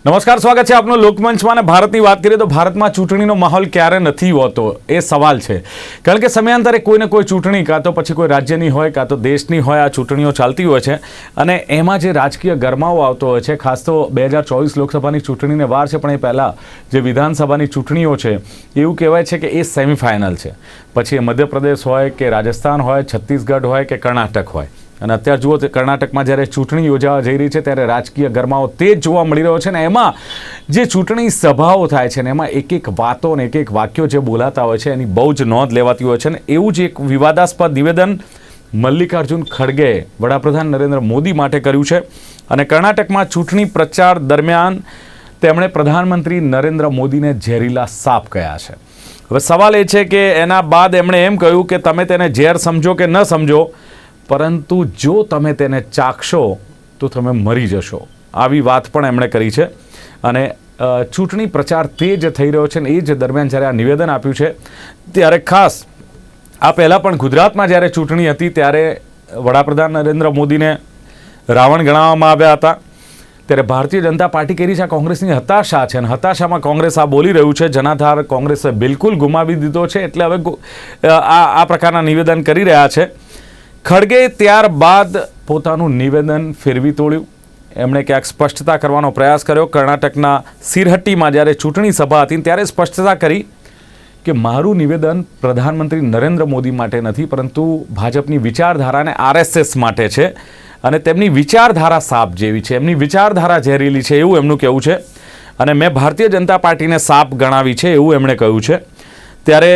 નમસ્કાર, સ્વાગત છે આપનું લોકમંચમાં. અને ભારતની વાત કરીએ તો ભારતમાં ચૂંટણીનો માહોલ ક્યારે નથી હોતો એ સવાલ છે. કારણ કે સમયાંતરે કોઈને કોઈ ચૂંટણી કાં તો પછી કોઈ રાજ્યની હોય કાં તો દેશની હોય, આ ચૂંટણીઓ ચાલતી હોય છે અને એમાં જે રાજકીય ગરમાવો આવતો હોય છે. ખાસ તો 2024 લોકસભાની ચૂંટણીને વાર છે, પણ એ પહેલાં જે વિધાનસભાની ચૂંટણીઓ છે એવું કહેવાય છે કે એ સેમિફાઇનલ છે. પછી એ મધ્યપ્રદેશ હોય કે રાજસ્થાન હોય, છત્તીસગઢ હોય કે કર્ણાટક હોય. અને અત્યારે જુઓ કર્ણાટકમાં જ્યારે ચૂંટણી યોજાવા જઈ રહી છે ત્યારે રાજકીય ગરમાવો તેજ જોવા મળી રહ્યો છે. ને એમાં જે ચૂંટણી સભાઓ થાય છે ને એમાં એક એક વાતો અને એક એક વાક્યો જે બોલાતા હોય છે એની બહુ જ નોંધ લેવાતી હોય છે. ને એવું જ એક વિવાદાસ્પદ નિવેદન મલ્લિકાર્જુન ખડગેએ વડાપ્રધાન નરેન્દ્ર મોદી માટે કર્યું છે. અને કર્ણાટકમાં ચૂંટણી પ્રચાર દરમિયાન તેમણે પ્રધાનમંત્રી નરેન્દ્ર મોદીને ઝેરીલા સાપ કહ્યા છે. હવે સવાલ એ છે કે એના બાદ એમણે એમ કહ્યું કે તમે તેને ઝેર સમજો કે ન સમજો, પરંતુ જો તમે તેને ચાખશો તો તમે મરી જશો. આવી વાત પણ એમણે કરી છે. અને ચૂંટણી પ્રચાર તેજ થઈ રહ્યો છે ને એ જ દરમિયાન જ્યારે આ નિવેદન આપ્યું છે ત્યારે ખાસ આ પહેલાં પણ ગુજરાતમાં જ્યારે ચૂંટણી હતી ત્યારે વડાપ્રધાન નરેન્દ્ર મોદીને રાવણ ગણાવવામાં આવ્યા હતા. ત્યારે ભારતીય જનતા પાર્ટી કરી છે કોંગ્રેસની હતાશા છે અને હતાશામાં કોંગ્રેસ આ બોલી રહ્યું છે. જનાધાર કોંગ્રેસે બિલકુલ ગુમાવી દીધો છે, એટલે હવે આ પ્રકારના નિવેદન કરી રહ્યા છે. ખડગે ત્યારબાદ પોતાનું નિવેદન ફેરવી તોડ્યું. એમણે ક્યાંક સ્પષ્ટતા કરવાનો પ્રયાસ કર્યો. કર્ણાટકના સિરહટ્ટીમાં જ્યારે ચૂંટણી સભા હતી ત્યારે સ્પષ્ટતા કરી કે મારું નિવેદન પ્રધાનમંત્રી નરેન્દ્ર મોદી માટે નથી, પરંતુ ભાજપની વિચારધારાને RSS માટે છે. અને તેમની વિચારધારા સાપ જેવી છે, એમની વિચારધારા ઝેરીલી છે એવું એમનું કહેવું છે. અને મેં ભારતીય જનતા પાર્ટીને સાપ ગણાવી છે એવું એમણે કહ્યું છે. ત્યારે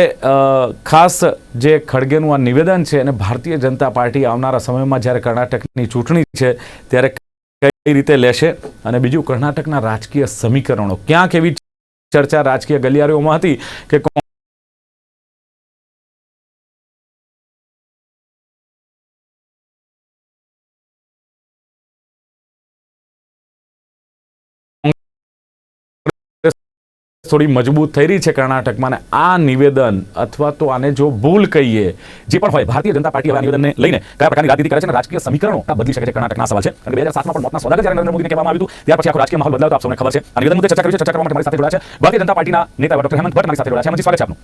ખાસ જે ખડગેનું આ નિવેદન છે અને ભારતીય જનતા પાર્ટી આવનારા સમયમાં જ્યારે કર્ણાટકની ચૂંટણી છે ત્યારે કઈ રીતે લેશે, અને બીજું કર્ણાટકના રાજકીય સમીકરણો ક્યાંક એવી ચર્ચા રાજકીય ગલિયારીઓમાં હતી કે થોડી મજબૂત થઈ રહી છે કર્ણાટકમાં. અને આ નિવેદન અથવા તો આને જો ભૂલ કહીએ જે પણ હોય, ભારતીય જનતા પાર્ટી આ નિવેદનને લઈને કયા પ્રકારની રાજનીતિ કરે છે અને રાજકીય સમીકરણો બદલી શકે છે કર્ણાટકના સવાલ છે. અને 2007માં પણ મોતના સોદાગર જ્યારે નરેન્દ્ર મોદીને કહેવામાં આવ્યું હતું ત્યાર પછી આખો રાજકીય માહોલ બદલાયો તો આપ સૌને ખબર છે. આ નિવેદન મુદ્દે ચર્ચા કરી છે. ચર્ચા કરવા માટે મારી સાથે જોડાયા છે ભારતીય જનતા પાર્ટીના નેતા ડોક્ટર હેમંત ભટ્ટ મારી સાથે જોડાયા છે. હેમંતજી, સ્વાગત છે આપનું.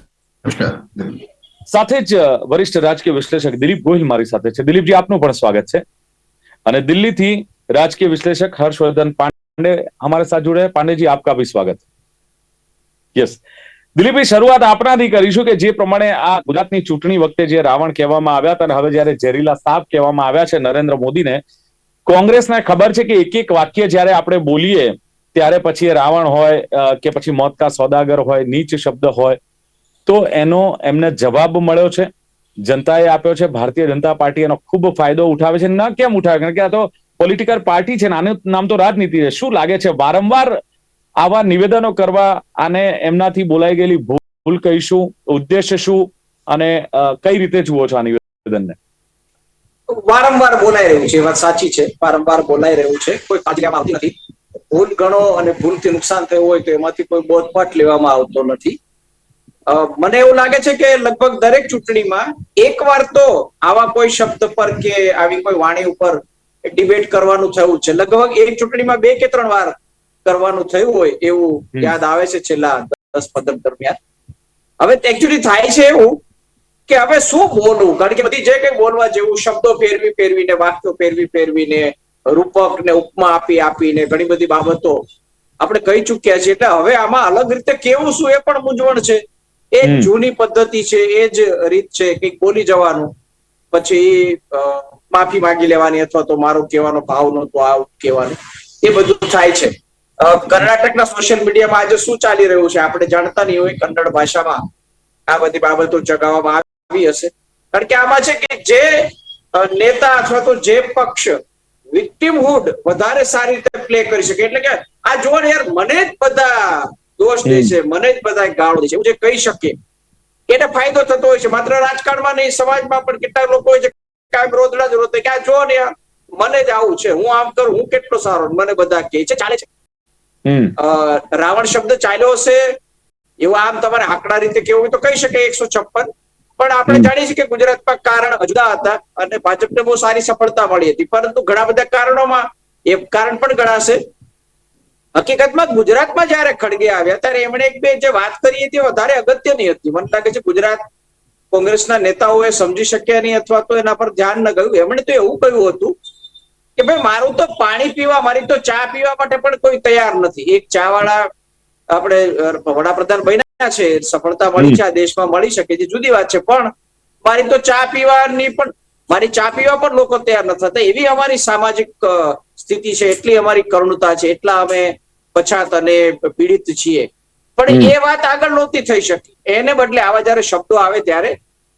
સાથે જ વરિષ્ઠ રાજકીય વિશ્લેષક દિલીપ ગોહિલ મારી સાથે છે. દિલીપજી, આપનું પણ સ્વાગત છે. અને દિલ્હીથી રાજકીય વિશ્લેષક હર્ષવર્ધન પાંડે हमारे साथ जुड़े हैं. पांडे जी, आपका भी स्वागत. યસ દિલીપભાઈ, શરૂઆત આપનાથી કરીશું કે જે પ્રમાણે આ ગુજરાતની ચૂંટણી વખતે જે રાવણ કહેવામાં આવ્યા હતા અને હવે જયારે ઝેરીલા સાપ કહેવામાં આવ્યા છે નરેન્દ્ર મોદીને, કોંગ્રેસને ખબર છે કે એક એક વાક્ય જયારે આપણે બોલીએ ત્યારે પછી એ રાવણ હોય કે પછી મોત કા સોદાગર હોય, નીચ શબ્દ હોય, તો એનો એમને જવાબ મળ્યો છે, જનતાએ આપ્યો છે. ભારતીય જનતા પાર્ટી એનો ખૂબ ફાયદો ઉઠાવે છે. ન કેમ ઉઠાવે? કારણ કે આ તો પોલિટિકલ પાર્ટી છે, આનું નામ તો રાજનીતિ છે. શું લાગે છે, વારંવાર આવા નિવેદનો કરવા આને એમનાથી બોલાઈ ગયેલી ભૂલ કહીશું, ઉદ્દેશ્ય શું, અને કઈ રીતે જુઓ છો આ નિવેદનને? વારંવાર બોલાઈ રહ્યું છે, વાત સાચી છે. વારંવાર બોલાઈ રહ્યું છે, કોઈ કાળજી લેવામાં આવતી નથી. ભૂલ ગણો અને ભૂલથી નુકસાન થયું હોય તો એમાંથી કોઈ બોધપાઠ લેવામાં આવતો નથી. મને એવું લાગે છે કે લગભગ દરેક ચૂંટણીમાં એકવાર તો આવા કોઈ શબ્દ પર કે આવી કોઈ વાણી ઉપર ડિબેટ કરવાનું થયું છે. લગભગ એક ચૂંટણીમાં 2 કે 3 વાર કરવાનું થયું હોય એવું યાદ આવે છે છેલ્લા 10-15 દરમિયાન. હવે એકચ્યુઅલી થાય છે એવું કે હવે શું બોલવું, કારણ કે બધી જે કઈ બોલવા જેવું શબ્દો ફેરવીને વાક્યો ફેરવીને રૂપક ને ઉપમા આપીને ઘણી બધી બાબતો આપણે કહી ચુક્યા છીએ. એટલે હવે આમાં અલગ રીતે કેવું શું એ પણ મૂંઝવણ છે. એ જૂની પદ્ધતિ છે, એ જ રીત છે, કંઈક બોલી જવાનું પછી માફી માંગી લેવાની અથવા તો મારો કહેવાનો ભાવ નહોતો આવું કહેવાનું, એ બધું થાય છે. કર્ણાટકના સોશિયલ મીડિયામાં આજે શું ચાલી રહ્યું છે આપણે જાણતા નહીં હોય. કન્નડ ભાષામાં આ બધી બાબતો ચગાવવામાં આવી હશે. કારણ કે આમાં છે કે જે નેતા અથવા તો જે પક્ષ વિક્ટિમહુડ વધારે સારી રીતે પ્લે કરી શકે, એટલે કે આ જો ને યાર મને જ બધા દોષ દે છે, મને જ બધા ગાળો દે છે, એવું જે કહી શકે એને ફાયદો થતો હોય છે. માત્ર રાજકારણમાં નહીં, સમાજમાં પણ કેટલાક લોકો હોય છે કાયમ રોદડા જ રોતે કે આ જો ને યાર મને જ આવું છે, હું આમ કરું, હું કેટલો સારો, મને બધા કહે છે, ચાલે છે. રાવણ શબ્દ ચાલ્યો હશે એવું આમ તમારે આંકડા રીતે કેવું હોય તો કહી શકે 156, પણ આપણે જાણીએ છીએ કે ગુજરાતમાં કારણ જુદા હતા અને ભાજપને બહુ સારી સફળતા મળી હતી. પરંતુ ઘણા બધા કારણોમાં એક કારણ પણ ગણાશે હકીકતમાં ગુજરાતમાં જયારે ખડગે આવ્યા ત્યારે એમણે એક બે જે વાત કરી હતી વધારે અગત્યની હતી. મને લાગે છે ગુજરાત કોંગ્રેસના નેતાઓએ સમજી શક્યા નહીં અથવા તો એના પર ધ્યાન ન ગયું. એમણે તો એવું કહ્યું હતું કે ભાઈ મારું તો પાણી પીવા, મારી તો ચા પીવા માટે પણ કોઈ તૈયાર નથી. એક ચા વાળા આપણે વડાપ્રધાન બન્યા છે, સફળતા મળી છે, આ દેશમાં મળી શકે છે, જુદી વાત છે, પણ મારી તો ચા પીવાની પણ મારી ચા પીવા પણ લોકો તૈયાર નથી થતા. એવી અમારી સામાજિક સ્થિતિ છે, એટલી અમારી કરુણતા છે, એટલા અમે પછાત અને પીડિત છીએ. પણ એ વાત આગળ નહોતી થઈ શકી. એને બદલે આવા જયારે શબ્દો આવે ત્યારે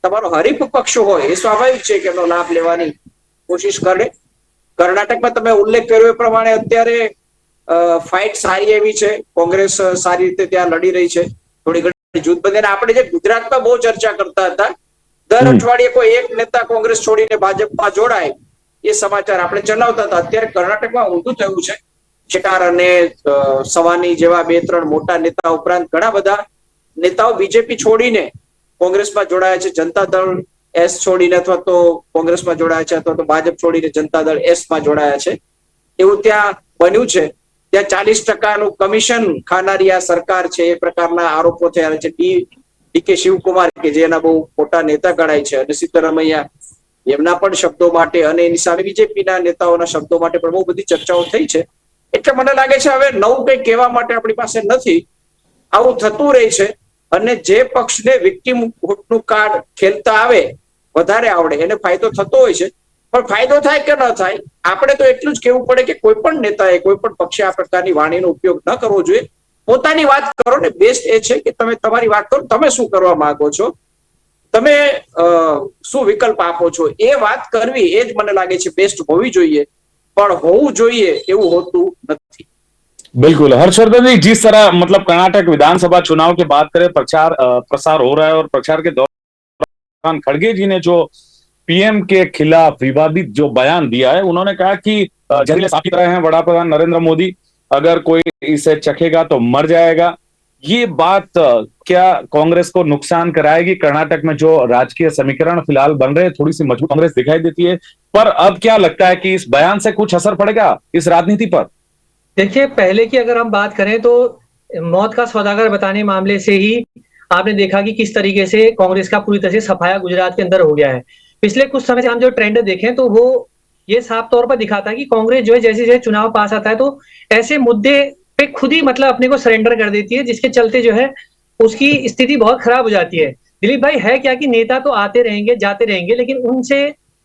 તમારો હરીફ પક્ષ હોય એ સ્વાભાવિક છે કે એનો લાભ લેવાની કોશિશ કરે. કર્ણાટકમાં તમે ઉલ્લેખ કર્યો એ પ્રમાણે અત્યારે ફાઇટ સારી એવી છે, કોંગ્રેસ સારી રીતે ત્યાં લડી રહી છે, થોડી ઘણી જૂથબંધી. આપણે જે ગુજરાતમાં બહુ ચર્ચા કરતા હતા, દર અઠવાડિયે કોઈ એક નેતા કોંગ્રેસ છોડીને ભાજપમાં જોડાય એ સમાચાર આપણે ચલાવતા હતા. અત્યારે કર્ણાટકમાં ઊંધું થયું છે. શેટાર અને સવાની જેવા બે ત્રણ મોટા નેતા ઉપરાંત ઘણા બધા નેતાઓ બીજેપી છોડીને કોંગ્રેસમાં જોડાયા છે. જનતા દળ એસ છોડીને અથવા તો કોંગ્રેસમાં જોડાયા છે, અથવા તો ભાજપ છોડીને જનતા દળ એસ માં જોડાયા છે. એવું ત્યાં બન્યું છે. ત્યાં 40% કમિશન ખાનારી આ સરકાર છે, એ પ્રકારના આરોપો થયા છે. ડીકે શિવકુમાર કે જે એના બહુ મોટા નેતા ગણાય છે, અને સિદ્ધરામૈયા, એમના પણ શબ્દો માટે અને એની સામે બીજેપીના નેતાઓના શબ્દો માટે પણ બહુ બધી ચર્ચાઓ થઈ છે. એટલે મને લાગે છે હવે નવું કંઈ કહેવા માટે આપણી પાસે નથી. આવું થતું રહે છે, અને જે પક્ષને વિક્ટિમહુડનું કાર્ડ ખેલતા આવે, વધારે આવડે, એને ફાયદો થતો હોય છે. પણ ફાયદો થાય કે ન થાય, આપણે તો એટલું જ કહેવું પડે કે કોઈ પણ નેતાએ, કોઈ પણ પક્ષે આ પ્રકારની વાણીનો ઉપયોગ ન કરવો જોઈએ. પોતાની વાત કરો ને, બેસ્ટ એ છે કે તમે તમારી વાત કરો, તમે શું કરવા માંગો છો, તમે શું વિકલ્પ આપો છો, એ વાત કરવી એ જ મને લાગે છે બેસ્ટ હોવી જોઈએ. પણ હોવું જોઈએ એવું હોતું નથી. बिल्कुल हर्षवर्धन जी, जिस तरह मतलब कर्नाटक विधानसभा चुनाव की बात करें, प्रसार हो रहा है, और प्रचार के दौरान खड़गे जी ने जो पीएम के खिलाफ विवादित जो बयान दिया है, उन्होंने कहा कि जहरीले सांप की तरह हैं वड़ा प्रधान नरेंद्र मोदी, अगर कोई इसे चखेगा तो मर जाएगा। ये बात क्या कांग्रेस को नुकसान कराएगी? कर्नाटक में जो राजकीय समीकरण फिलहाल बन रहे हैं, थोड़ी सी मजबूत कांग्रेस दिखाई देती है, पर अब क्या लगता है कि इस बयान से कुछ असर पड़ेगा इस राजनीति पर? देखिए, पहले की अगर हम बात करें तो मौत का सौदागर बताने मामले से ही आपने देखा कि किस तरीके से कांग्रेस का पूरी तरह से सफाया गुजरात के अंदर हो गया है। पिछले कुछ समय से हम जो ट्रेंड देखें तो वो ये साफ तौर पर दिखाता है कि कांग्रेस जो है जैसे-जैसे चुनाव पास आता है तो ऐसे मुद्दे पे खुद ही मतलब अपने को सरेंडर कर देती है, जिसके चलते जो है उसकी स्थिति बहुत खराब हो जाती है। दिलीप भाई, है क्या कि नेता तो आते रहेंगे, जाते रहेंगे, लेकिन उनसे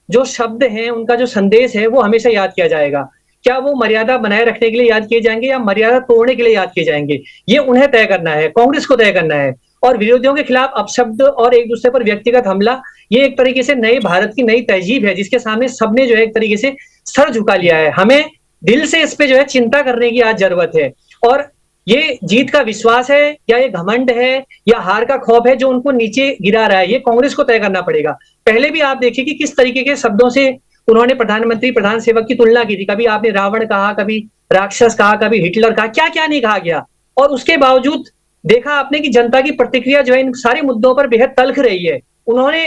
जो शब्द हैं, उनका जो संदेश है वो हमेशा याद किया जाएगा। क्या वो मर्यादा बनाए रखने के लिए याद किए जाएंगे या मर्यादा तोड़ने के लिए याद किए जाएंगे, ये उन्हें तय करना है, कांग्रेस को तय करना है। और विरोधियों के खिलाफ अपशब्द और एक दूसरे पर व्यक्तिगत हमला, ये एक तरीके से नए भारत की नई तहजीब है, जिसके सामने सबने जो है एक तरीके से सर झुका लिया है। हमें दिल से इस पे जो है चिंता करने की आज जरूरत है। और ये जीत का विश्वास है या ये घमंड है या हार का खौफ है जो उनको नीचे गिरा रहा है, ये कांग्रेस को तय करना पड़ेगा। पहले भी आप देखिए कि किस तरीके के शब्दों से उन्होंने प्रधानमंत्री प्रधान सेवक की तुलना की थी। कभी आपने रावण कहा, कभी राक्षस कहा, कभी हिटलर कहा, क्या क्या नहीं कहा गया। और उसके बावजूद देखा आपने कि जनता की प्रतिक्रिया जो है इन सारे मुद्दों पर बेहद तल्ख रही है। उन्होंने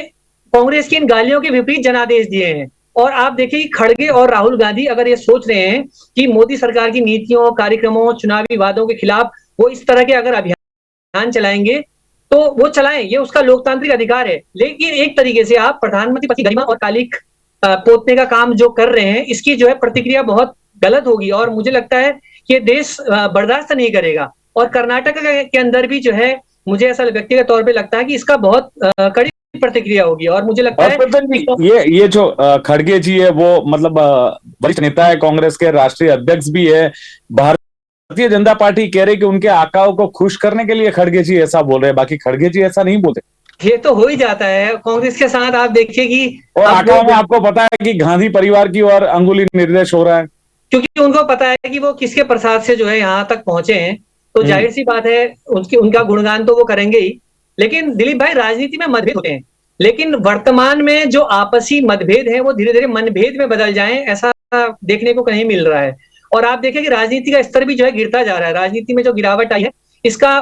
कांग्रेस की इन गालियों के विपरीत जनादेश दिए हैं। और आप देखिए कि खड़गे और राहुल गांधी अगर ये सोच रहे हैं कि मोदी सरकार की नीतियों, कार्यक्रमों, चुनावी वादों के खिलाफ वो इस तरह के अगर अभियान चलाएंगे तो वो चलाएं, ये उसका लोकतांत्रिक अधिकार है। लेकिन एक तरीके से आप प्रधानमंत्री पद की गरिमा और कालिक पोतने का काम जो कर रहे हैं, इसकी जो है प्रतिक्रिया बहुत गलत होगी और मुझे लगता है कि देश बर्दाश्त नहीं करेगा। और कर्नाटक के अंदर भी जो है मुझे ऐसा व्यक्तिगत तौर पे लगता है कि इसका बहुत कड़ी प्रतिक्रिया होगी। और मुझे लगता है ये जो खड़गे जी है वो मतलब वरिष्ठ नेता है, कांग्रेस के राष्ट्रीय अध्यक्ष भी है। भारतीय जनता पार्टी कह रही कि उनके आकाओं को खुश करने के लिए खड़गे जी ऐसा बोल रहे हैं, बाकी खड़गे जी ऐसा नहीं बोलते। ये तो हो ही जाता है कांग्रेस के साथ। आप देखिए कि और आकाओं में आपको पता है कि गांधी परिवार की ओर अंगुली निर्देश हो रहा है, क्योंकि उनको पता है कि वो किसके प्रसाद से जो है यहाँ तक पहुंचे हैं, तो जाहिर सी बात है उनका गुणगान तो वो करेंगे ही। लेकिन दिलीप भाई, राजनीति में मतभेद होते हैं, लेकिन वर्तमान में जो आपसी मतभेद है वो धीरे धीरे मनभेद में बदल जाएं, ऐसा देखने को कहीं मिल रहा है। और आप देखिए कि राजनीति का स्तर भी जो है गिरता जा रहा है। राजनीति में जो गिरावट आई है, इसका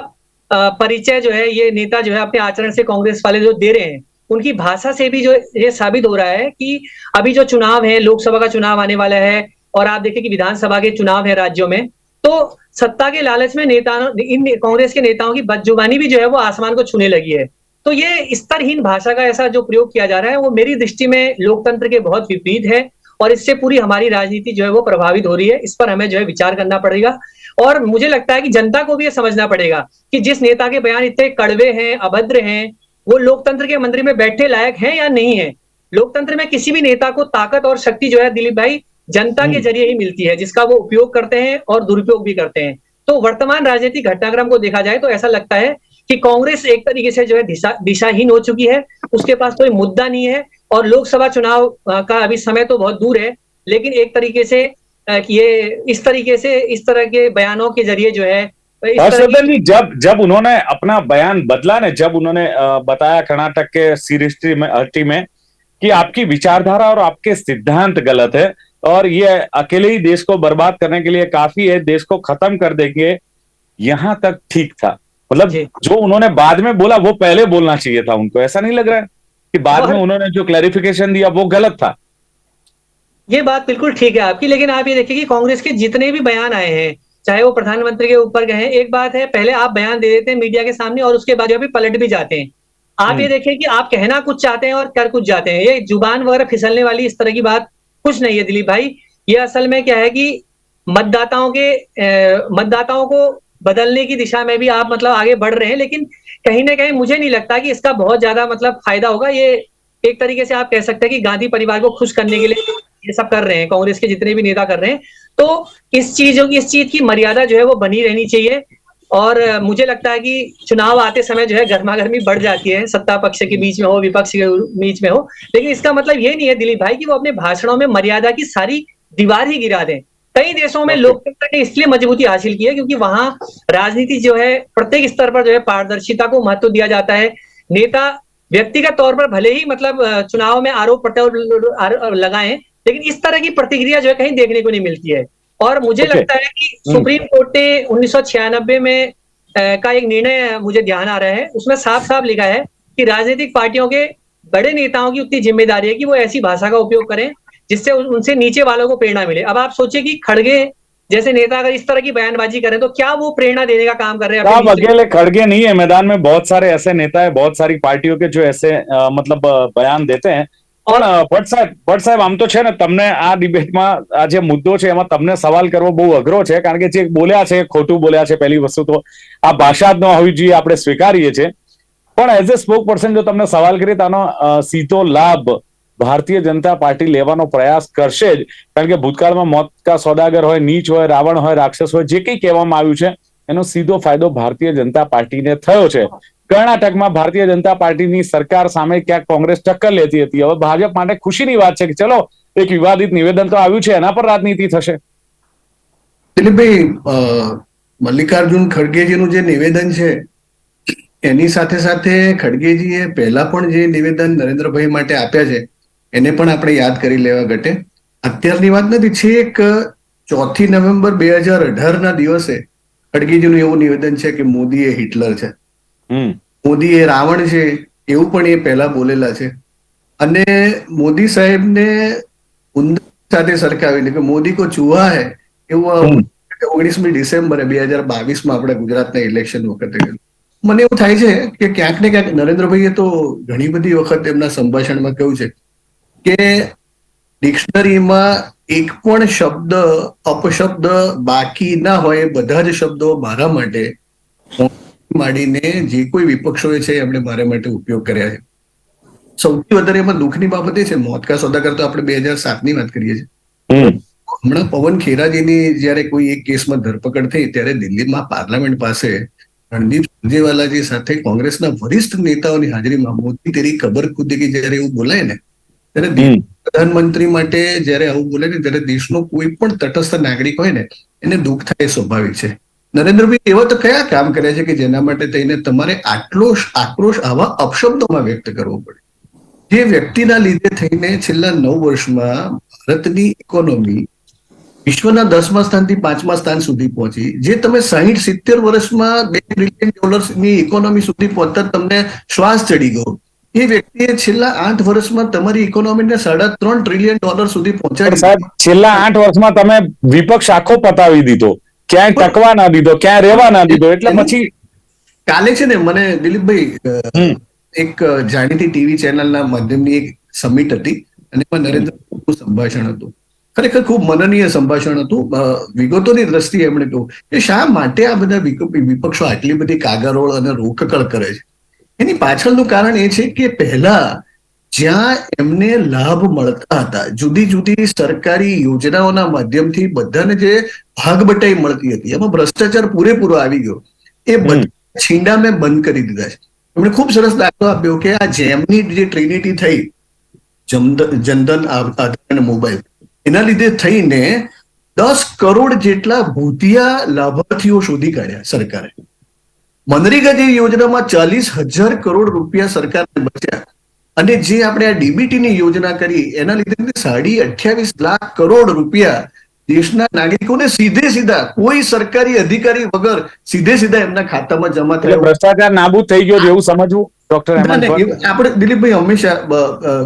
परिचय जो है ये नेता जो है अपने आचरण से कांग्रेस वाले जो दे रहे हैं, उनकी भाषा से भी जो ये साबित हो रहा है कि अभी जो चुनाव है, लोकसभा का चुनाव आने वाला है और आप देखिए कि विधानसभा के चुनाव है राज्यों में, तो सत्ता के लालच में इन कांग्रेस के नेताओं की बदजुबानी भी जो है वो आसमान को छूने लगी है। तो ये स्तरहीन भाषा का ऐसा जो प्रयोग किया जा रहा है वो मेरी दृष्टि में लोकतंत्र के बहुत विपरीत है और इससे पूरी हमारी राजनीति जो है वो प्रभावित हो रही है। इस पर हमें जो है विचार करना पड़ेगा और मुझे लगता है कि जनता को भी ये समझना पड़ेगा कि जिस नेता के बयान इतने कड़वे हैं, अभद्र हैं, वो लोकतंत्र के मंदिर में बैठे लायक हैं या नहीं है। लोकतंत्र में किसी भी नेता को ताकत और शक्ति जो है दिलीप भाई जनता के जरिए ही मिलती है, जिसका वो उपयोग करते हैं और दुरुपयोग भी करते हैं। तो वर्तमान राजनीतिक घटनाक्रम को देखा जाए तो ऐसा लगता है कि कांग्रेस एक तरीके से जो है दिशाहीन हो चुकी है, उसके पास कोई मुद्दा नहीं है और लोकसभा चुनाव का अभी समय तो बहुत दूर है, लेकिन एक तरीके से ये इस तरीके से इस तरह के बयानों के जरिए जो है हर्षवर्धन जी, जब उन्होंने अपना बयान बदला ने, जब उन्होंने बताया कर्नाटक के सीरियसटी में हट्टी में कि आपकी विचारधारा और आपके सिद्धांत गलत है और ये अकेले ही देश को बर्बाद करने के लिए काफी है, देश को खत्म कर देंगे, यहां तक ठीक था। मतलब जो उन्होंने बाद में बोला वो पहले बोलना चाहिए था उनको। ऐसा नहीं लग रहा है कि बाद में उन्होंने जो क्लैरिफिकेशन दिया वो गलत था? ये बात बिल्कुल ठीक है आपकी, लेकिन आप ये देखिए कि कांग्रेस के जितने भी बयान आए हैं, चाहे वो प्रधानमंत्री के ऊपर गए हैं, एक बात है पहले आप बयान दे देते हैं मीडिया के सामने और उसके बाद जो है पलट भी जाते हैं। आप ये देखिए कि आप कहना कुछ चाहते हैं और कर कुछ जाते हैं। ये जुबान वगैरह फिसलने वाली इस तरह की बात कुछ नहीं है दिलीप भाई। ये असल में क्या है कि मतदाताओं को बदलने की दिशा में भी आप मतलब आगे बढ़ रहे हैं, लेकिन कहीं ना कहीं मुझे नहीं लगता कि इसका बहुत ज्यादा मतलब फायदा होगा। ये एक तरीके से आप कह सकते हैं कि गांधी परिवार को खुश करने के लिए ये सब कर रहे हैं, कांग्रेस के जितने भी नेता कर रहे हैं। तो इस चीज की मर्यादा जो है वो बनी रहनी चाहिए और मुझे लगता है कि चुनाव आते समय जो है गर्मागर्मी बढ़ जाती है, सत्ता पक्ष के बीच में हो, विपक्ष के बीच में हो, लेकिन इसका मतलब ये नहीं है दिलीप भाई कि वो अपने भाषणों में मर्यादा की सारी दीवार ही गिरा दें। कई देशों में लोकतंत्र ने इसलिए मजबूती हासिल की है क्योंकि वहां राजनीति जो है प्रत्येक स्तर पर जो है पारदर्शिता को महत्व दिया जाता है। नेता व्यक्तिगत तौर पर भले ही मतलब चुनाव में आरोप प्रत्यारोप लगाएं, लेकिन इस तरह की प्रतिक्रिया जो है कहीं देखने को नहीं मिलती है। और मुझे लगता है कि सुप्रीम कोर्ट ने 1996 में का एक निर्णय मुझे ध्यान आ रहा है, उसमें साफ साफ लिखा है कि राजनीतिक पार्टियों के बड़े नेताओं की उतनी जिम्मेदारी है कि वो ऐसी भाषा का उपयोग करें जिससे उनसे नीचे वालों को प्रेरणा मिले। अब आप सोचिए कि खड़गे जैसे नेता अगर इस तरह की बयानबाजी करें तो क्या वो प्रेरणा देने का काम कर रहे हैं? आप अकेले खड़गे नहीं है, मैदान में बहुत सारे ऐसे नेता है, बहुत सारी पार्टियों के जो ऐसे मतलब बयान देते हैं। પણ ભટ્ટ સાહેબ આમ તો છે ને, તમને આ ડિબેટમાં આ જે મુદ્દો છે એમાં તમને સવાલ કરવો બહુ અઘરો છે, કારણ કે જે બોલ્યા છે ખોટું બોલ્યા છે, પહેલી વસ્તુ તો આ ભાષા જ ન હોવી જોઈએ, આપણે સ્વીકારીએ છીએ, પણ એઝ એ સ્પોક પર્સન જો તમને સવાલ કરીએ તો આનો સીધો લાભ ભારતીય જનતા પાર્ટી લેવાનો પ્રયાસ કરશે જ, કારણ કે ભૂતકાળમાં મોત કા સોદાગર હોય, નીચ હોય, રાવણ હોય, રાક્ષસ હોય, જે કંઈ કહેવામાં આવ્યું છે એનો સીધો ફાયદો ભારતીય જનતા પાર્ટીને થયો છે। કર્ણાટકમાં ભારતીય જનતા પાર્ટીની સરકાર સામે ક્યાંક કોંગ્રેસ ટક્કર લેતી હતી, હવે ભાજપ માટે ખુશીની વાત છે કે ચલો એક વિવાદિત નિવેદન તો આવ્યું છે, એના પર રાજનીતિ થશે। દિલીપભાઈ, મલ્લિકાર્જુન ખડગેજીનું જે નિવેદન છે એની સાથે સાથે ખડગેજીએ પહેલા પણ જે નિવેદન નરેન્દ્રભાઈ માટે આપ્યા છે એને પણ આપણે યાદ કરી લેવા ઘટે। અત્યારની વાત નથી, છેક 4 નવેમ્બર 2018 દિવસે ખડગેજીનું એવું નિવેદન છે કે મોદી એ હિટલર છે, મોદી એ રાવણ છે, એવું પણ એ પહેલા બોલેલા છે। અને મોદી સાહેબને ઉંદર સાથે સરખાવીને કે મોદી કો ચૂહા હે એવું 19મી ડિસેમ્બરે 2022માં આપણે ગુજરાતના ઇલેક્શન વખતે કહ્યું। મને એવું થાય છે કે ક્યાંક ને ક્યાંક નરેન્દ્રભાઈએ તો ઘણી બધી વખત એમના સંભાષણમાં કહ્યું છે કે ડિક્શનરીમાં એક પણ શબ્દ અપશબ્દ બાકી ના હોય, બધા જ શબ્દો મારા માટે માંડીને જે કોઈ વિપક્ષોએ છે એમણે મારા માટે ઉપયોગ કર્યા છે। સૌથી વધારે એમાં દુઃખની બાબત એ છે, મોત કા સોદાગર તો આપણે 2007ની વાત કરીએ છીએ, હમણાં પવન ખેરાજીની જયારે કોઈ એક કેસમાં ધરપકડ થઈ ત્યારે દિલ્હીમાં પાર્લામેન્ટ પાસે રણદીપ સુરજેવાલાજી સાથે કોંગ્રેસના વરિષ્ઠ નેતાઓની હાજરીમાં મોદી તેરી કબર ખુદેગી જયારે એવું બોલાય ને, ત્યારે પ્રધાનમંત્રી માટે જયારે આવું બોલે ને ત્યારે દેશનો કોઈ પણ તટસ્થ નાગરિક હોય ને એને દુઃખ થાય સ્વાભાવિક છે। નરેન્દ્રભાઈ એવા તો કયા કામ કર્યા છે કે જેના માટે થઈને તમારે આટલો આક્રોશ આવા અપશબ્દોમાં વ્યક્ત કરવો પડે? જે વ્યક્તિના લીધે થઈને છેલ્લા 9 વર્ષમાં ભારતની ઇકોનોમી વિશ્વના 10મા સ્થાનથી 5મા સ્થાન સુધી પહોંચી, જે તમે 60-70 વર્ષમાં $2 ટ્રિલિયન ઇકોનોમી સુધી પહોંચતા તમને શ્વાસ ચડી ગયો, એ વ્યક્તિએ છેલ્લા 8 વર્ષમાં તમારી ઇકોનોમીને $3.5 ટ્રિલિયન સુધી પહોંચાડી। સાહેબ, છેલ્લા 8 વર્ષમાં તમે વિપક્ષ આખો પતાવી દીધો, ક્યાંય ટકવા ના દીધો, ક્યાંય રહેવા ના દીધો, એટલે પછી કાલે છે ને મને દિલીપભાઈ એક જાણીતી ટીવી ચેનલના માધ્યમની એક સમિટ હતી અને એમાં નરેન્દ્ર મોદીનું સંભાષણ હતું. ખરેખર ખૂબ મનનીય સંભાષણ હતું. વિગતોની દ્રષ્ટિએ એમણે કહ્યું કે શા માટે આ બધા વિપક્ષો આટલી બધી કાગરોળ અને રોકકળ કરે છે. એની પાછળનું કારણ એ છે કે પહેલા જ્યાં એમને લાભ મળતા હતા, જુદી જુદી સરકારી યોજનાઓના માધ્યમથી બધાને જે ભાગબટાઈ મળતી હતી, એમાં ભ્રષ્ટાચાર પૂરેપૂરો આવી ગયો. એ બધા છીંડા મેં બંધ કરી દીધા છે. એમણે ખૂબ સરસ દાખલો આપ્યો કે આ જેમની જે ટ્રિનિટી થઈ, જનધન આધાર મોબાઈલ, એના લીધે થઈને 10 કરોડ જેટલા ભૂતિયા લાભાર્થીઓ શોધી કાઢ્યા સરકારે. મનરેગા જે યોજનામાં 40,000 કરોડ રૂપિયા સરકારને બચ્યા અને જે આપણે આ ડીબીટી ની યોજના કરી એના લીધે 28.5 લાખ કરોડ રૂપિયા દેશના નાગરિકોને સીધા કોઈ સરકારી અધિકારી વગર સીધા એમના ખાતામાં જમા એટલે થયા. ભ્રષ્ટાચાર નાબૂદ થઈ ગયો જેવું સમજવું ડોક્ટર હેમંત ભટ્ટ? આપણે દિલીપભાઈ હંમેશા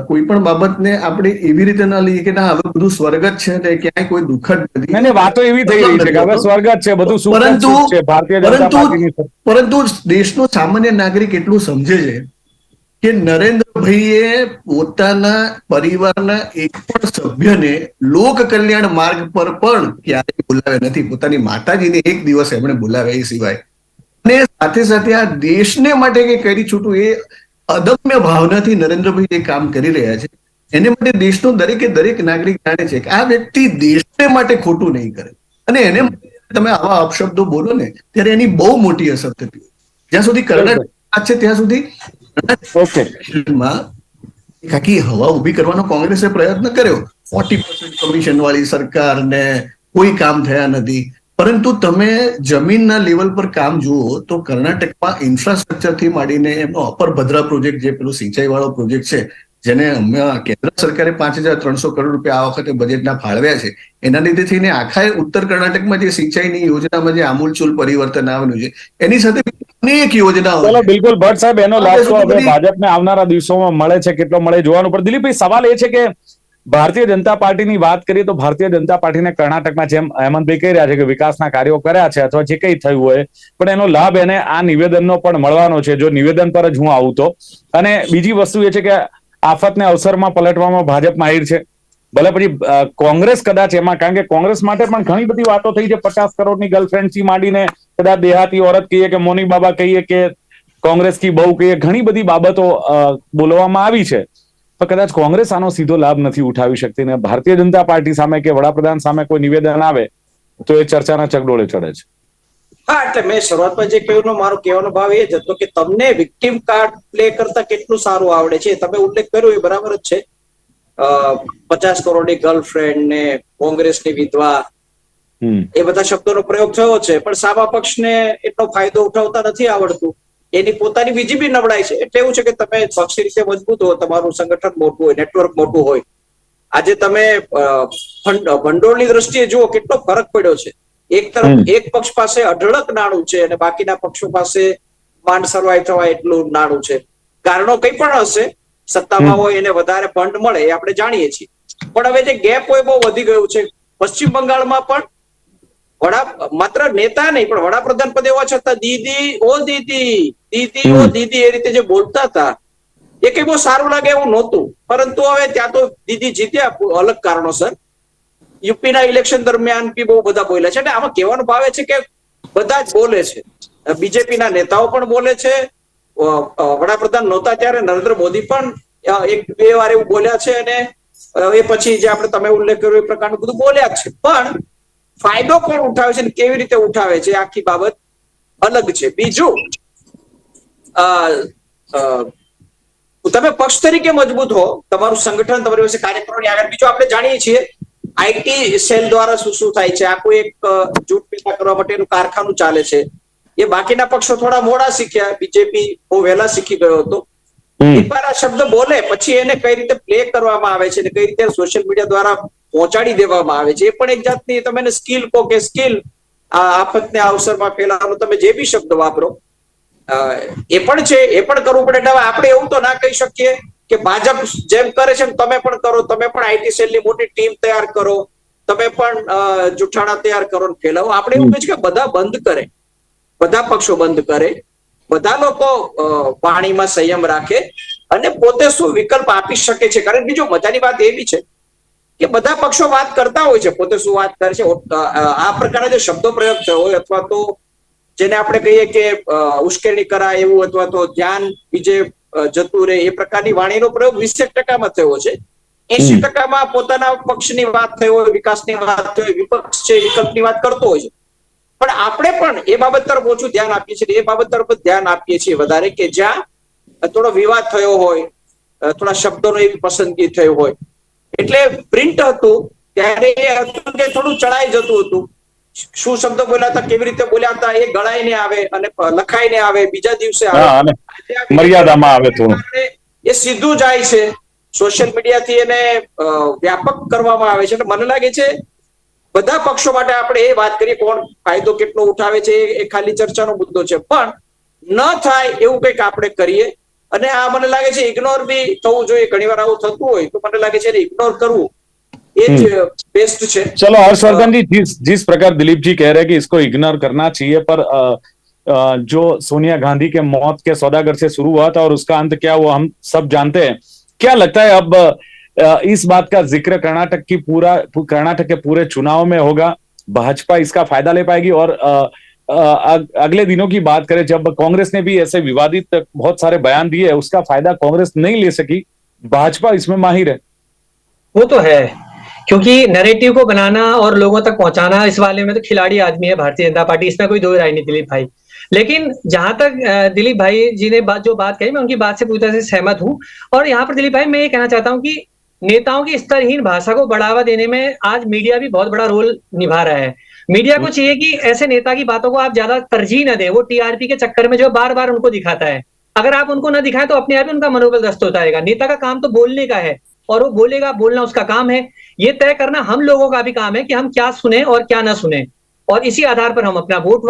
કોઈ પણ બાબતને આપણે એવી રીતે ના લઈએ કે ના હવે બધું સ્વર્ગ જ છે ને ક્યાંય કોઈ દુઃખદ નથી. નહીં, વાતો એવી થઈ રહી છે કે હવે સ્વર્ગ જ છે, બધું સુખ જ સુખ છે. ભારતીય જનતા પાર્ટીની પરંતુ દેશનો સામાન્ય નાગરિક એટલું સમજે છે કે નરેન્દ્રભાઈએ પોતાના પરિવારના એક પણ સભ્યને લોક કલ્યાણ માર્ગ પર પણ ક્યારેય બોલાવ્યા નથી. પોતાની માતાજીને એક દિવસ એમણે બોલાવ્યા એ સિવાય. અને સાથે સાથે આ દેશને માટે કે કરી છૂટું એ અદમ્ય ભાવનાથી નરેન્દ્રભાઈ જે કામ કરી રહ્યા છે એને માટે દેશનો દરેક નાગરિક જાણે છે કે આ વ્યક્તિ દેશને માટે ખોટું નહીં કરે. અને એને તમે આવા અપશબ્દો બોલો ને ત્યારે એની બહુ મોટી અસર થતી હોય. જ્યાં સુધી કર્ણાટક છે ત્યાં સુધી આખી હવા ઉભી કરવાનો કોંગ્રેસે પ્રયત્ન કર્યો. 40% કમિશન વાળી સરકાર ને કોઈ કામ થયા નથી. પરંતુ તમે જમીનના લેવલ પર કામ જુઓ તો કર્ણાટકમાં ઇન્ફ્રાસ્ટ્રક્ચર થી માંડીને એમનો અપર ભદ્રા પ્રોજેક્ટ જે પેલો સિંચાઈ વાળો પ્રોજેક્ટ છે જેને કેન્દ્ર સરકારે 5,300 કરોડ રૂપિયા આ વખતે બજેટના ફાળવ્યા છે, એના લીધે થઈને આખા ઉત્તર કર્ણાટકમાં જે સિંચાઈની યોજનામાં જે આમૂલચૂલ પરિવર્તન આવ્યું છે એની સાથે અનેક યોજનાઓ. ચલો બિલકુલ ભટ્ટ સાહેબ, એનો લાભ તો હવે ભાજપને આવનારા દિવસોમાં મળે છે, કેટલો મળે જોવાનું. પણ દિલીપભાઈ, સવાલ એ છે કે ભારતીય જનતા પાર્ટીની વાત કરીએ તો ભારતીય જનતા પાર્ટીને કર્ણાટકમાં જેમ હેમંતભાઈ કહી રહ્યા છે કે વિકાસના કાર્યો કર્યા છે અથવા જે કંઈ થયું હોય, પણ એનો લાભ એને આ નિવેદનનો પણ મળવાનો છે, જો નિવેદન પર જ હું આવું તો. અને બીજી વસ્તુ એ છે કે આફતને અવસરમાં પલટવામાં ભાજપ માહિર છે. ભલે પછી કોંગ્રેસ કદાચ એમાં, કારણ કે કોંગ્રેસ માટે પણ ઘણી બધી વાતો થઈ છે. 50 કરોડની ગર્લફ્રેન્ડ થી માંડીને કદાચ દેહાતી औरत કહીએ કે મોની બાબા કહીએ કે કોંગ્રેસ કી બહુ કહીએ, ઘણી બધી બાબતો બોલવામાં આવી છે. પણ કદાચ કોંગ્રેસ આનો સીધો લાભ નથી ઉઠાવી શકતી ને ભારતીય જનતા પાર્ટી સામે કે વડાપ્રધાન સામે કોઈ નિવેદન આવે તો એ ચર્ચાના ચકડોળે ચડે છે. હા, એટલે મેં શરૂઆતમાં જે કહ્યું, મારો કહેવાનો ભાવ એ જ હતો કે તમને વિક્ટિમ કાર્ડ પ્લે કરતા કેટલું સારું આવડે છે. તમે ઉલ્લેખ કર્યો એ બરાબર જ છે. 50 કરોડની ગર્લફ્રેન્ડ ને કોંગ્રેસની વિધવા, એ બધા શબ્દોનો પ્રયોગ થયો છે, પણ સામા પક્ષને એટલો ફાયદો ઉઠાવતા નથી આવડતું. એની પોતાની બીજી બી નબળાઈ છે. એટલે એવું છે કે તમે પક્ષી રીતે મજબૂત હો, તમારું સંગઠન મોટું હોય, નેટવર્ક મોટું હોય, આજે તમે ભંડોળની દ્રષ્ટિએ જુઓ કેટલો ફરક પડ્યો છે. એક તરફ એક પક્ષ પાસે અઢળક નાણું છે અને બાકીના પક્ષો પાસે માંડ સર્વાઈવ થવા એટલું નાણું છે. કારણો કંઈ પણ હશે, સત્તામાં હોય એને વધારે ફંડ મળે એ આપણે જાણીએ છીએ. પણ હવે જે ગેપ હોય બહુ વધી ગયું છે. પશ્ચિમ બંગાળમાં પણ માત્ર નેતા નહીં પણ વડાપ્રધાન પદ એવા છતાં દીદી ઓ દીદી, દીદી ઓ દીદી એ રીતે જે બોલતા હતા એ કઈ બહુ સારું લાગે એવું નહોતું. પરંતુ હવે ત્યાં તો દીદી જીત્યા અલગ કારણોસર. યુપીના ઇલેક્શન દરમિયાન બી બહુ બધા બોલ્યા છે. એટલે આમાં કહેવાનો ભાવ એ છે કે બધા જ બોલે છે. બીજેપીના નેતાઓ પણ બોલે છે. વડાપ્રધાન નહોતા ત્યારે નરેન્દ્ર મોદી પણ 1-2 વાર એવું બોલ્યા છે અને એ પછી જે આપણે તમે ઉલ્લેખ કર્યો એ પ્રકારનું બધું બોલ્યા જ છે. પણ ફાયદો કોણ ઉઠાવે છે અને કેવી રીતે ઉઠાવે છે આખી બાબત અલગ છે. બીજું, તમે પક્ષ તરીકે મજબૂત હો, તમારું સંગઠન તમારી પાસે કાર્યક્રમની આગળ. બીજું આપણે જાણીએ છીએ આઈટી સેલ દ્વારા શું થાય છે. આ કોઈ એક જૂથ પેદા કરવા માટેનું કારખાનું ચાલે છે. એ બાકીના પક્ષો થોડા મોડા શીખ્યા, બીજેપી બહુ વહેલા શીખી ગયો હતો. એકવાર આ શબ્દ બોલે પછી એને કઈ રીતે પ્લે કરવામાં આવે છે અને કઈ રીતે સોશિયલ મીડિયા દ્વારા પહોંચાડી દેવામાં આવે છે, એ પણ એક જાતની તમે એને સ્કિલ કહો કે સ્કિલ, આફતને અવસરમાં ફેલાવવાનું તમે જે બી શબ્દ વાપરો એ પણ છે, એ પણ કરવું પડે. એટલે આપણે એવું તો ના કહી શકીએ કે ભાજપ જેમ કરે છે તમે પણ કરો, તમે પણ આઈટી સેલની મોટી ટીમ તૈયાર કરો તમે પણ જુઠ્ઠાણા તૈયાર કરો ને ફેલાવો. આપણે એવું કહીએ કે બધા બંધ કરે, બધા પક્ષો બંધ કરે, બધા લોકો વાણીમાં સંયમ રાખે અને પોતે શું વિકલ્પ આપી શકે છે. કારણ બીજો મજાની વાત એવી છે કે બધા પક્ષો વાત કરતા હોય છે, પોતે શું વાત કરે છે. આ પ્રકારના જે શબ્દો પ્રયોગ થયો હોય અથવા તો જેને આપણે કહીએ કે ઉશ્કેરણી કરાય એવું અથવા તો ધ્યાન બીજે જતું રહે એ પ્રકારની વાણીનો પ્રયોગ 20% થયો છે. 80% પોતાના પક્ષની વાત થઈ હોય, વિકાસની વાત થઈ હોય, વિપક્ષ છે વિકલ્પની વાત કરતો હોય છે. પણ આપણે પણ એ બાબત તરફ ઓછું ધ્યાન આપીએ છીએ, એ બાબત તરફ ધ્યાન આપીએ છીએ વધારે કે જ્યાં થોડો વિવાદ થયો હોય, થોડા શબ્દોનો એવી પસંદગી થઈ હોય. એટલે પ્રિન્ટ હતું ત્યારે એ હતું કે થોડું ચડાઈ જતું હતું. શું શબ્દો બોલ્યા હતા, કેવી રીતે બોલ્યા હતા એ ગળાઈને આવે અને લખાઈને આવે, બીજા દિવસે આવે, મર્યાદામાં આવે થોડું. એ સીધું જાય છે. સોશિયલ મીડિયાથી એને વ્યાપક કરવામાં આવે છે. એટલે મને લાગે છે બધા પક્ષો માટે આપણે એ વાત કરીએ કોણ ફાયદો કેટલો ઉઠાવે છે એ ખાલી ચર્ચાનો મુદ્દો છે, પણ ન થાય એવું કંઈક આપણે કરીએ. અને આ મને લાગે છે ઇગ્નોર બી થવું જોઈએ. ઘણીવાર આવું થતું હોય તો મને લાગે છે ઇગ્નોર કરવું એ જ बेस्ट છે. चलो हर्षवर्धन जी, जिस प्रकार दिलीप जी कह रहे हैं कि इसको इग्नोर करना चाहिए, पर जो सोनिया गांधी के मौत के सौदागर से शुरू हुआ था और उसका अंत क्या हुआ हम सब जानते हैं. क्या लगता है अब इस बात का जिक्र कर्नाटक के पूरे चुनाव में होगा? भाजपा इसका फायदा ले पाएगी? और अगले दिनों की बात करें जब कांग्रेस ने भी ऐसे विवादित बहुत सारे बयान दिए, उसका फायदा कांग्रेस नहीं ले सकी, भाजपा इसमें माहिर है. वो तो है, क्योंकि नैरेटिव को बनाना और लोगों तक पहुंचाना इस वाले में तो खिलाड़ी आदमी है भारतीय जनता पार्टी, इसमें कोई दो राय नहीं दिलीप भाई. लेकिन जहां तक दिलीप भाई जी ने जो बात कही, मैं उनकी बात से पूरी तरह से सहमत हूं. और यहाँ पर दिलीप भाई मैं ये कहना चाहता हूं कि नेताओं की स्तरहीन भाषा को बढ़ावा देने में आज मीडिया भी बहुत बड़ा रोल निभा रहा है. मीडिया को चाहिए कि ऐसे नेता की बातों को आप ज्यादा तरजीह न दें. वो टीआरपी के चक्कर में जो बार बार उनको दिखाता है, अगर आप उनको न दिखाएं तो अपने आप ही उनका मनोबल ध्वस्त होता रहेगा. नेता का काम तो बोलने का है और वो बोलेगा, बोलना उसका काम है. ये तय करना हम लोगों का भी काम है कि हम क्या सुने और क्या ना सुने, और इसी आधार पर हम अपना वोट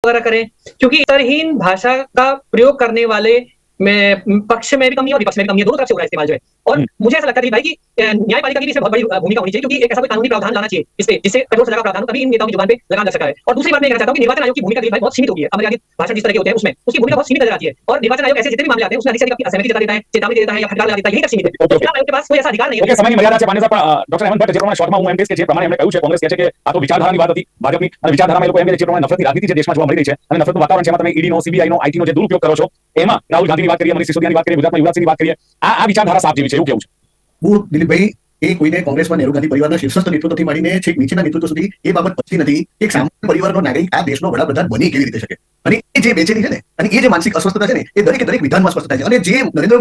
वगैरह करें, क्योंकि तरहीन भाषा का प्रयोग करने वाले में पक्ष में भी कमी है और विपक्ष में भी कमी है. दोनों तरफ से हो रहा है इस्तेमाल जो है. और मुझे ऐसा लगता है भाई कि न्यायपालिका की भी इसमें बहुत बड़ी भूमिका होनी चाहिए, क्योंकि एक ऐसा कोई कानूनी प्रावधान लाना चाहिए इससे, जिससे कठोर सजा का प्रावधान हो, तभी इन नेताओं की जुबान पे लगाम लग सकता है. और दूसरी बात मैं कहना चाहता हूं कि निर्वाचन आयोग की भूमिका दिलीप भाई बहुत सीमित हो गई है. अमर्यादित भाषण जिस तरह के होते हैं उसमें उसकी भूमिका बहुत सीमित नजर आती है. और निर्वाचन आयोग ऐसे जितने भी मामले आते हैं उसमें अधिक से अधिक अपनी असहमति जता देता है, चेतावनी देता है या फटकार लगा देता है. यही तक सीमित है. तो चुनाव आयोग के पास कोई ऐसा अधिकार नहीं है. સમયની મર્યાદા છે માન્ય સાહેબ. ડોક્ટર હેમંત ભટ્ટ જે પ્રમાણે શોર્ટમાં હું એમ કહીશ કે જે પ્રમાણે એમણે કહ્યું છે, કોંગ્રેસ કહે છે કે આ તો વિચારધારાની વાત હતી ભાજપની, અને વિચારધારામાં એ લોકો એમ કહે છે જે પ્રમાણે નફરતની રાજનીતિ જે દેશમાં જોવા મળી રહી છે અને નફરતનું વાતાવરણ છે, એમાં તમે ઈડીનો, સીબીઆઈનો, આઈટીનો જે દુરુપયોગ કરો છો, એમાં રાહુલ ગાંધીની વાત કરીએ, મનીષ સિસોદિયાની વાત કરીએ, ગુજરાતમાં યુવરાજસિંહની વાત કરીએ, આ વિચારધારા સાપ જેવી છે, એવું કેવું છે? હું દિલીપભાઈ એ કોઈને કોંગ્રેસમાં નહેરુ ગાંધી પરિવારના શીર્ષસ્થ નેતૃત્વથી માંડીને છેક નીચેના નેતૃત્વ સુધી એ બાબત પહોંચતી નથી. એક સામાન્ય પરિવારનો નાગરિક આ દેશનો વડાપ્રધાન બની કેવી રીતે શકે? અને એ જે બેચેની છે ને, અને એ જે માનસિક અસ્વસ્થતા છે ને, એ દરેકે દરેક વિધાનમાં સ્પષ્ટ થાય છે. અને જે નરેન્દ્ર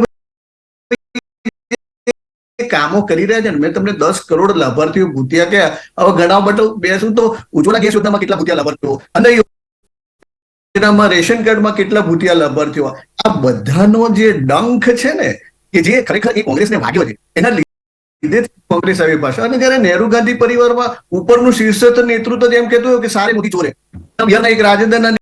કામો કરી રહ્યા છે ને, મેં તમને 10 કરોડ લાભાર્થીઓ ભૂતિયા કે હવે ઘણા બધો બેસું તો ઉજ્જવલા ગેસ યોજનામાં કેટલા ભૂતિયા લાભાર્થીઓ, અન્ય યોજનામાં રેશન કાર્ડમાં કેટલા ભૂતિયા લાભાર્થીઓ, આ બધાનો જે ડંખ છે ને, કે જે ખરેખર એ કોંગ્રેસને વાગ્યો છે, એના લીધે કોંગ્રેસ આવી પાછળ. અને જયારે નહેરુ ગાંધી પરિવારમાં ઉપરનું શીર્ષસ્થ નેતૃત્વ એમ કહેતું હોય કે સારી મોટી ચોરે, બિહારના એક રાજેન્દ્રના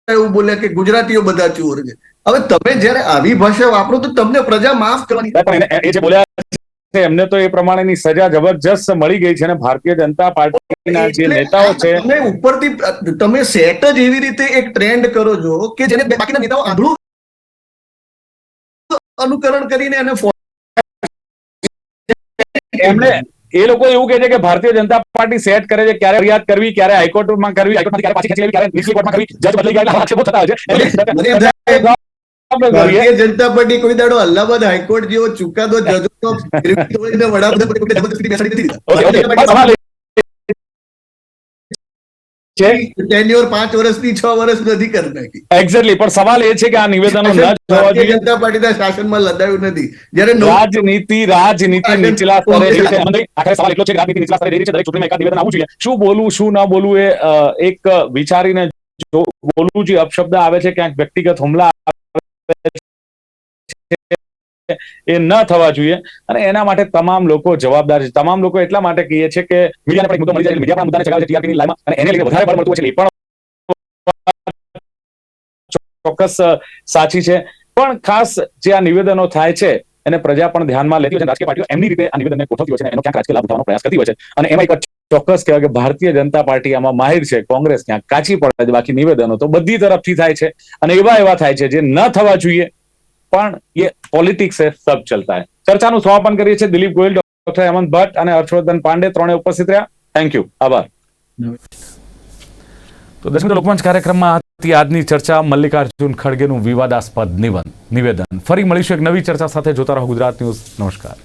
એવું બોલ્યા કે ગુજરાતીઓ બધા ચોર છે. હવે તમે જયારે આવી ભાષા વાપરો તો તમને પ્રજા માફ કરવાની. એ જે બોલ્યા છે એમને તો એ પ્રમાણેની સજા જબરજસ્ત મળી ગઈ છે, અને ભારતીય જનતા પાર્ટીના જે નેતાઓ છે તમે ઉપરથી તમે સેટ જ એવી રીતે એક ટ્રેન્ડ કરો છો કે જેને બાકીના નેતાઓ આંધળું અનુકરણ કરીને એને એમણે એ લોકો એવું કહે છે કે ભારતીય જનતા પાર્ટી સેટ કરે છે ક્યારે ફરિયાદ કરવી, ક્યારે હાઈકોર્ટમાં કરવી, હાઈકોર્ટમાંથી ક્યારે પાછી ખેંચી લેવી, ક્યારે નિચલી કોર્ટમાં કરવી, જજ બદલાઈ ગયા એટલે આક્ષેપો થતા હોય છે. આપણે કરીએ ભારતીય જનતા પાર્ટી કોઈ દાડો અલ્હાબાદ હાઈકોર્ટ જેવો ચુકાદો જજોનો તોડીને વડાપ્રધાન કોઈ જબરદસ્તી બેસાડી નથી ઓકે, ઓકે. દીધા. સવાલ એ છે ટેન્યોર 5 વર્ષની 6 વર્ષ નથી કરી નાખી. એક્ઝેક્ટલી, પણ સવાલ એ છે કે આ નિવેદનો ન થવા ભારતીય જોઈએ. જનતા પાર્ટીના શાસનમાં લદાયું નથી. જ્યારે રાજનીતિ નીચલા સ્તરે રહી છે. મંત્રી, આખરે સવાલ એટલો છે કે રાજનીતિ નીચલા સ્તરે રહી છે. દરેક ચૂંટણીમાં એકાદ નિવેદન આવવું જોઈએ. શું બોલવું શું ન બોલવું એ એક વિચારીને જો બોલવું જોઈએ. અપશબ્દ આવે છે, ક્યાંક વ્યક્તિગત હુમલા આવે છે, એ ન થવા જોઈએ અને એના માટે તમામ લોકો જવાબદાર છે. તમામ લોકો એટલા માટે કહીએ છે કે મીડિયાને પણ એક મુદ્દો મળી જાય, મીડિયા પણ મુદ્દાને ચગાવે છે ટીઆરપીની લાઈનમાં અને એને લીધે વધારે બળ મળતું હોય છે. એ પણ ચોક્કસ સાચી છે, પણ ખાસ જે આ નિવેદનો થાય છે એને પ્રજા પણ ધ્યાનમાં લેતી હોય છે. રાજકીય પાર્ટીઓ એમની રીતે આ નિવેદનને ગોઠવતી હોય છે અને એનો ક્યાંક રાજકીય લાભ ઉઠાવવાનો પ્રયાસ કરતી હોય છે અને એમાં એક ચોક્કસ કહેવાય કે ભારતીય જનતા પાર્ટી આમાં માહિર છે. કોંગ્રેસ ક્યાંક કાચી પડે છે. બાકી નિવેદનો તો બધી તરફથી થાય છે અને એવા થાય છે જે ન થવા જોઈએ, પણ એ પોલિટિક્સ है, सब चलता है. ચર્ચાનું સમાપન કરીએ છીએ. દિલીપ ગોયલ, ડોક્ટર હેમંત ભટ્ટ અને હર્ષવર્ધન પાંડે ત્રણે ઉપસ્થિત રહ્યા. થેન્ક યુ, આભાર. તો દર્શક મિત્રો, લોકમંચ કાર્યક્રમમાં હતી આજની ચર્ચા મલ્લિકાર્જુન ખડગેનું વિવાદાસ્પદ નિવેદન. ફરી મળીશું એક નવી ચર્ચા સાથે. જોતા રહો ગુજરાત ન્યૂઝ. નમસ્કાર.